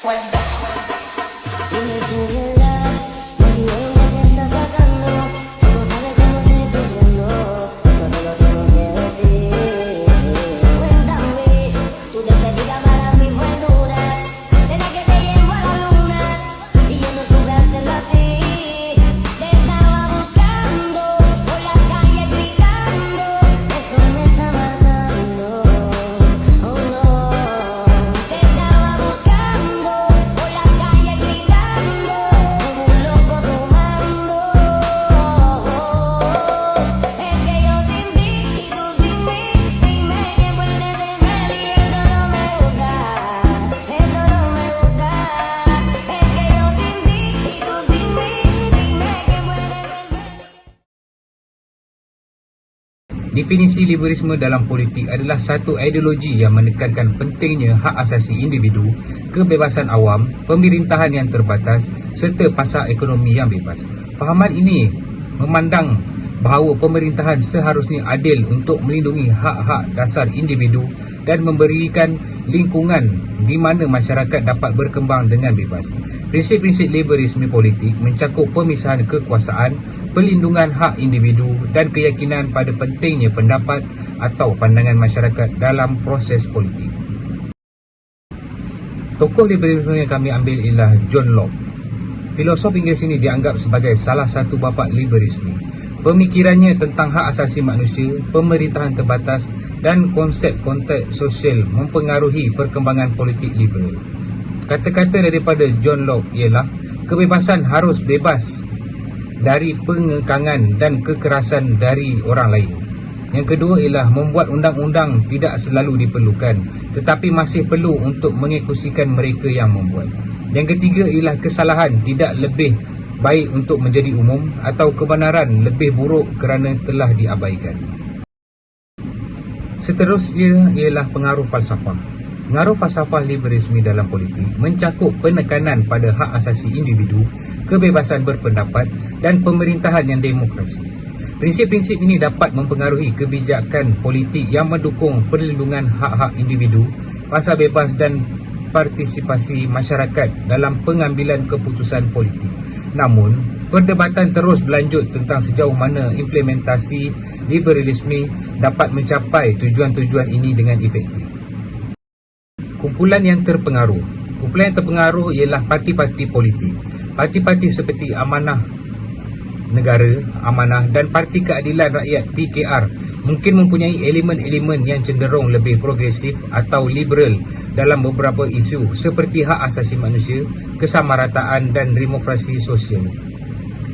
Dime tu verdad, me diré que estás pasando. Tú no sabes cómo estoy sufriendo, pero te lo tengo que decir. Cuéntame, tu despedida para mí fue dura. ¿Será que te llevo a la luna? Y yo no supe hacerlo así. Te estaba buscando, por la calle gritando. Eso me está matando, oh no. Te estaba buscando, por la calle gritando, como un loco tomando. Es que yo sin ti y tú sin mí, dime quién puede tener y eso no me gusta, eso no me gusta. Es que yo sin ti y tú sin mí, dime quién puede tener. Definisi liberalisme dalam politik adalah satu ideologi yang menekankan pentingnya hak asasi individu, kebebasan awam, pemerintahan yang terbatas serta pasar ekonomi yang bebas. Fahaman ini memandang bahawa pemerintahan seharusnya adil untuk melindungi hak-hak dasar individu dan memberikan lingkungan di mana masyarakat dapat berkembang dengan bebas. Prinsip-prinsip liberalisme politik mencakup pemisahan kekuasaan, perlindungan hak individu dan keyakinan pada pentingnya pendapat atau pandangan masyarakat dalam proses politik. Tokoh liberalisme yang kami ambil ialah John Locke. Filosof Inggeris ini dianggap sebagai salah satu bapa liberalisme. Pemikirannya tentang hak asasi manusia, pemerintahan terbatas dan konsep konteks sosial mempengaruhi perkembangan politik liberal. Kata-kata daripada John Locke ialah kebebasan harus bebas dari pengekangan dan kekerasan dari orang lain. Yang kedua ialah membuat undang-undang tidak selalu diperlukan tetapi masih perlu untuk mengeksekusikan mereka yang membuat. Yang ketiga ialah kesalahan tidak lebih baik untuk menjadi umum atau kebenaran lebih buruk kerana telah diabaikan. Seterusnya ialah pengaruh falsafah. Pengaruh falsafah liberalisme dalam politik mencakup penekanan pada hak asasi individu, kebebasan berpendapat dan pemerintahan yang demokrasi. Prinsip-prinsip ini dapat mempengaruhi kebijakan politik yang mendukung perlindungan hak-hak individu, pasar bebas dan partisipasi masyarakat dalam pengambilan keputusan politik. Namun, perdebatan terus berlanjut tentang sejauh mana implementasi liberalisme dapat mencapai tujuan-tujuan ini dengan efektif. Kumpulan yang terpengaruh. Kumpulan yang terpengaruh ialah parti-parti politik. Parti-parti seperti Amanah Negara, Amanah dan Parti Keadilan Rakyat PKR mungkin mempunyai elemen-elemen yang cenderung lebih progresif atau liberal dalam beberapa isu seperti hak asasi manusia, kesamarataan dan demokrasi sosial.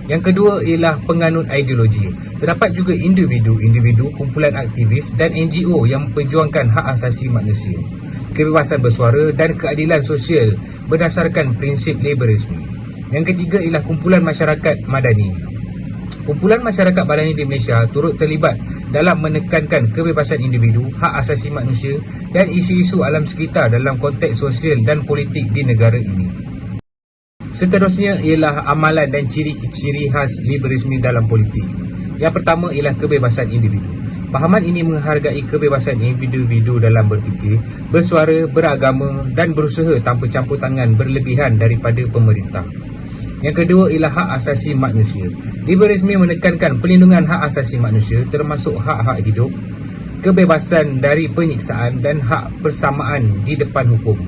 Yang kedua ialah penganut ideologi. Terdapat juga individu-individu, kumpulan aktivis dan NGO yang memperjuangkan hak asasi manusia, kebebasan bersuara dan keadilan sosial berdasarkan prinsip liberalisme. Yang ketiga ialah kumpulan masyarakat madani. Kumpulan masyarakat madani di Malaysia turut terlibat dalam menekankan kebebasan individu, hak asasi manusia dan isu-isu alam sekitar dalam konteks sosial dan politik di negara ini. Seterusnya ialah amalan dan ciri-ciri khas liberalisme dalam politik. Yang pertama ialah kebebasan individu. Pahaman ini menghargai kebebasan individu dalam berfikir, bersuara, beragama dan berusaha tanpa campur tangan berlebihan daripada pemerintah. Yang kedua ialah hak asasi manusia. Liberalisme menekankan perlindungan hak asasi manusia termasuk hak-hak hidup, kebebasan dari penyiksaan dan hak persamaan di depan hukum.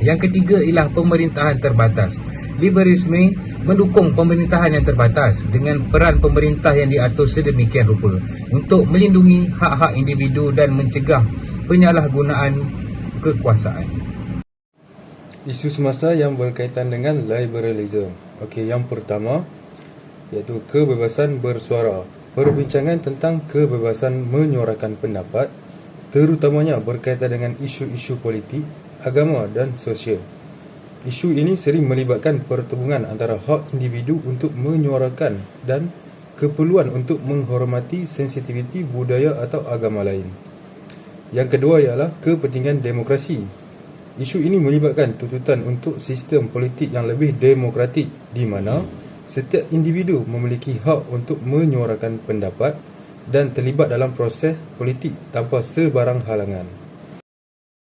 Yang ketiga ialah pemerintahan terbatas. Liberalisme mendukung pemerintahan yang terbatas dengan peran pemerintah yang diatur sedemikian rupa untuk melindungi hak-hak individu dan mencegah penyalahgunaan kekuasaan. Isu semasa yang berkaitan dengan liberalism. Okey, yang pertama iaitu kebebasan bersuara. Perbincangan tentang kebebasan menyuarakan pendapat, terutamanya berkaitan dengan isu-isu politik, agama dan sosial. Isu ini sering melibatkan pertembungan antara hak individu untuk menyuarakan dan keperluan untuk menghormati sensitiviti budaya atau agama lain. Yang kedua ialah kepentingan demokrasi. Isu ini melibatkan tuntutan untuk sistem politik yang lebih demokratik di mana setiap individu memiliki hak untuk menyuarakan pendapat dan terlibat dalam proses politik tanpa sebarang halangan.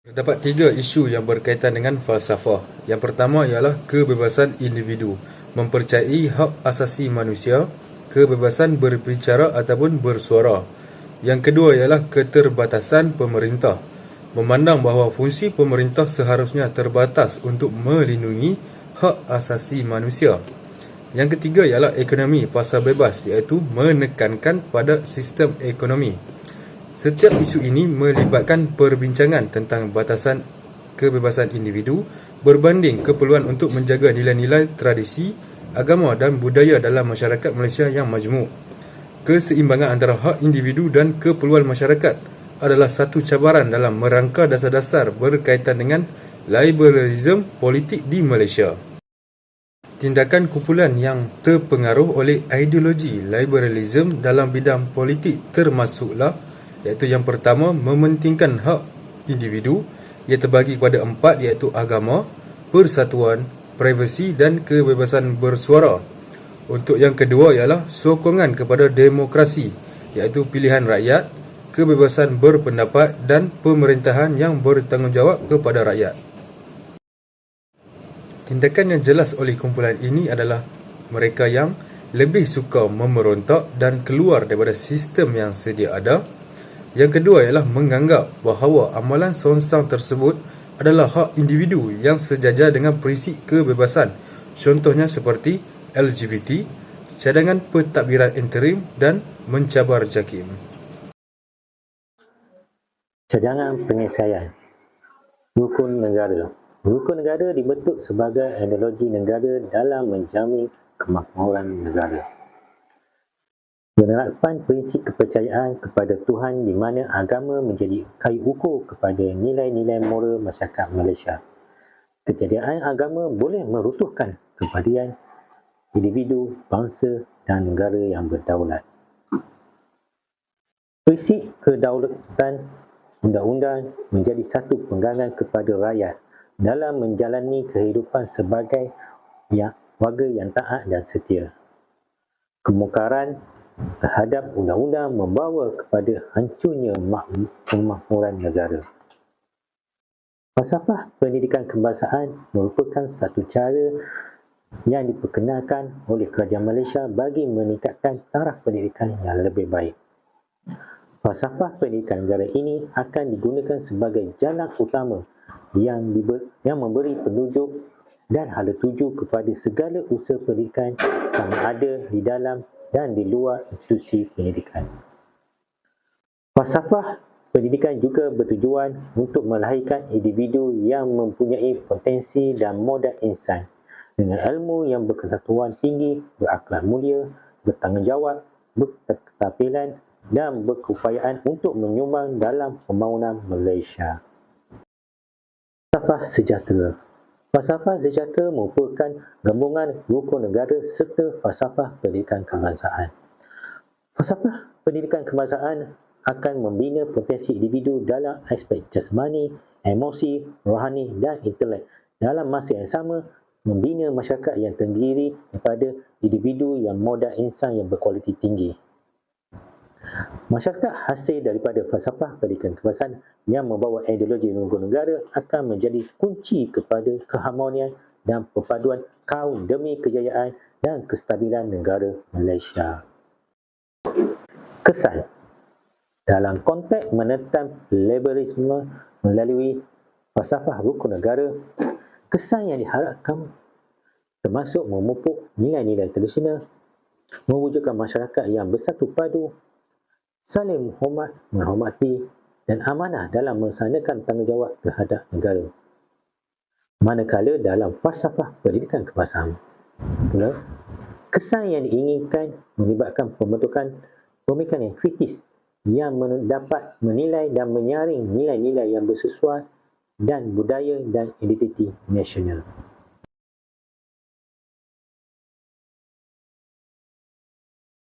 Terdapat 3 isu yang berkaitan dengan falsafah. Yang pertama ialah kebebasan individu, mempercayai hak asasi manusia, kebebasan berbicara ataupun bersuara. Yang kedua ialah keterbatasan pemerintah, memandang bahawa fungsi pemerintah seharusnya terbatas untuk melindungi hak asasi manusia. Yang ketiga ialah ekonomi pasar bebas, iaitu menekankan pada sistem ekonomi. Setiap isu ini melibatkan perbincangan tentang batasan kebebasan individu berbanding keperluan untuk menjaga nilai-nilai tradisi, agama dan budaya dalam masyarakat Malaysia yang majmuk. Keseimbangan antara hak individu dan keperluan masyarakat adalah satu cabaran dalam merangka dasar-dasar berkaitan dengan liberalisme politik di Malaysia. Tindakan kumpulan yang terpengaruh oleh ideologi liberalisme dalam bidang politik termasuklah iaitu yang pertama, mementingkan hak individu. Ia terbagi kepada 4 iaitu agama, persatuan, privasi dan kebebasan bersuara. Untuk yang kedua ialah sokongan kepada demokrasi iaitu pilihan rakyat, kebebasan berpendapat dan pemerintahan yang bertanggungjawab kepada rakyat. Tindakan yang jelas oleh kumpulan ini adalah mereka yang lebih suka memerontak dan keluar daripada sistem yang sedia ada. Yang kedua ialah menganggap bahawa amalan songsang tersebut adalah hak individu yang sejajar dengan prinsip kebebasan. Contohnya seperti LGBT, cadangan pentadbiran interim dan mencabar JAKIM. Cadangan penyelesaian rukun negara. Rukun negara dibentuk sebagai ideologi negara dalam menjamin kemakmuran negara. Penerapan prinsip kepercayaan kepada Tuhan di mana agama menjadi kayu ukur kepada nilai-nilai moral masyarakat Malaysia. Ketiadaan agama boleh meruntuhkan kepercayaan individu, bangsa dan negara yang berdaulat. Prinsip kedaulatan undang-undang menjadi satu pegangan kepada rakyat dalam menjalani kehidupan sebagai warga yang taat dan setia. Kemungkaran terhadap undang-undang membawa kepada hancurnya kemakmuran negara. Falsafah pendidikan kebangsaan merupakan satu cara yang diperkenalkan oleh kerajaan Malaysia bagi meningkatkan taraf pendidikan yang lebih baik. Falsafah pendidikan negara ini akan digunakan sebagai jalan utama yang memberi penunjuk dan hala tuju kepada segala usaha pendidikan sama ada di dalam dan di luar institusi pendidikan. Falsafah pendidikan juga bertujuan untuk melahirkan individu yang mempunyai potensi dan modal insan dengan ilmu yang berkesatuan tinggi, berakhlak mulia, bertanggungjawab, berketerampilan dan berkeupayaan untuk menyumbang dalam pembangunan Malaysia. Falsafah sejahtera. Falsafah sejahtera merupakan gabungan rukun negara serta falsafah pendidikan kebangsaan. Falsafah pendidikan kebangsaan akan membina potensi individu dalam aspek jasmani, emosi, rohani dan intelek. Dalam masa yang sama, membina masyarakat yang terdiri daripada individu yang modal insan yang berkualiti tinggi. Masyarakat hasil daripada falsafah pendidikan kebangsaan yang membawa ideologi rukun negara akan menjadi kunci kepada keharmonian dan perpaduan kaum demi kejayaan dan kestabilan negara Malaysia. Kesan dalam konteks menentang liberalisme melalui falsafah rukun negara, kesan yang diharapkan termasuk memupuk nilai-nilai tradisional, mewujudkan masyarakat yang bersatu padu, saling menghormati dan amanah dalam melaksanakan tanggungjawab terhadap negara. Manakala dalam falsafah pendidikan kebangsaan pula, kesan yang diinginkan melibatkan pembentukan pemikiran yang kritis yang dapat menilai dan menyaring nilai-nilai yang bersesuaian dan budaya dan identiti nasional.